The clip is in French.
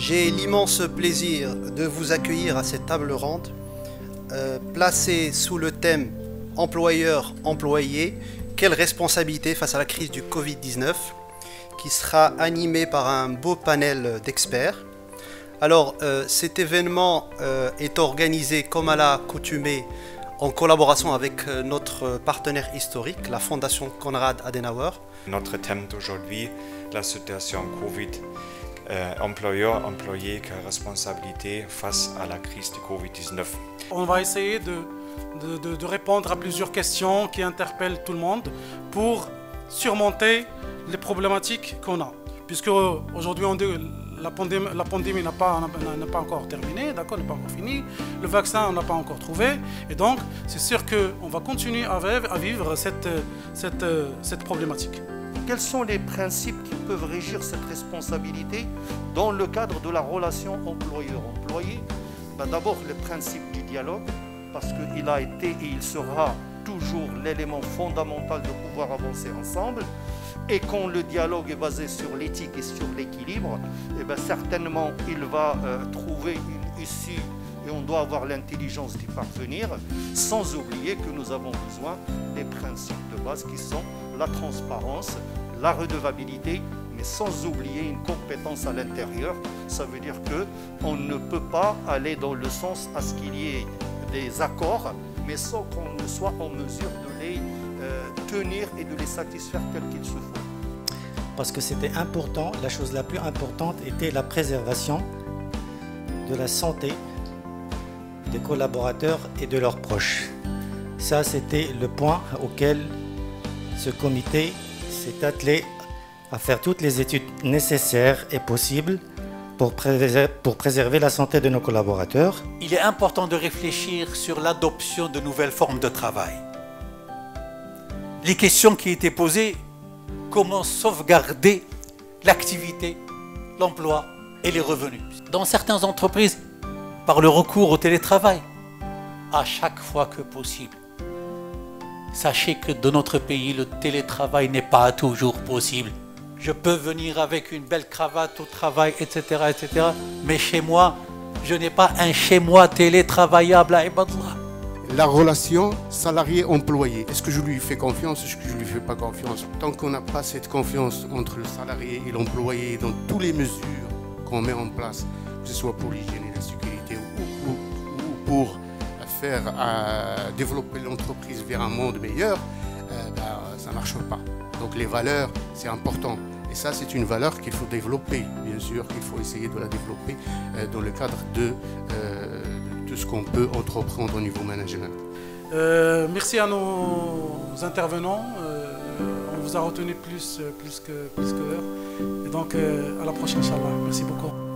J'ai l'immense plaisir de vous accueillir à cette table ronde placée sous le thème employeur-employé, quelle responsabilité face à la crise du Covid-19, qui sera animée par un beau panel d'experts. Alors cet événement est organisé comme à l'accoutumée en collaboration avec notre partenaire historique, la Fondation Konrad Adenauer. Notre thème d'aujourd'hui, la situation Covid, employeur-employé, quelle responsabilité face à la crise du Covid-19. On va essayer de répondre à plusieurs questions qui interpellent tout le monde pour surmonter les problématiques qu'on a. Puisque aujourd'hui la pandémie n'a pas encore terminé, d'accord, n'est pas encore fini, le vaccin on n'a pas encore trouvé, et donc c'est sûr qu'on va continuer à vivre cette problématique. Quels sont les principes qui peuvent régir cette responsabilité dans le cadre de la relation employeur-employé? D'abord le principe du dialogue, parce qu'il a été et il sera toujours l'élément fondamental de pouvoir avancer ensemble. Et quand le dialogue est basé sur l'éthique et sur l'équilibre, certainement il va trouver une issue et on doit avoir l'intelligence d'y parvenir, sans oublier que nous avons besoin des principes de base qui sont la transparence, la redevabilité, mais sans oublier une compétence à l'intérieur. Ça veut dire qu'on ne peut pas aller dans le sens à ce qu'il y ait des accords, mais sans qu'on ne soit en mesure de les tenir et de les satisfaire tels qu'ils se font. Parce que c'était important, la chose la plus importante était la préservation de la santé des collaborateurs et de leurs proches. Ça, c'était le point auquel ce comité s'est attelé à faire toutes les études nécessaires et possibles pour préserver la santé de nos collaborateurs. Il est important de réfléchir sur l'adoption de nouvelles formes de travail. Les questions qui étaient posées, comment sauvegarder l'activité, l'emploi et les revenus. Dans certaines entreprises, par le recours au télétravail, à chaque fois que possible. Sachez que dans notre pays, le télétravail n'est pas toujours possible. Je peux venir avec une belle cravate au travail, etc., etc. Mais chez moi, je n'ai pas un chez-moi télétravaillable à Ibadallah. La relation salarié-employé, est-ce que je lui fais confiance, est-ce que je ne lui fais pas confiance? Tant qu'on n'a pas cette confiance entre le salarié et l'employé dans toutes les mesures qu'on met en place, que ce soit pour l'hygiène et la sécurité ou pour faire développer l'entreprise vers un monde meilleur, ça ne marche pas. Donc les valeurs, c'est important. Et ça, c'est une valeur qu'il faut développer, bien sûr, qu'il faut essayer de la développer dans le cadre de tout ce qu'on peut entreprendre au niveau management. Merci à nos intervenants. On vous a retenu plus que l'heure. Et donc, à la prochaine, Inch'Allah. Merci beaucoup.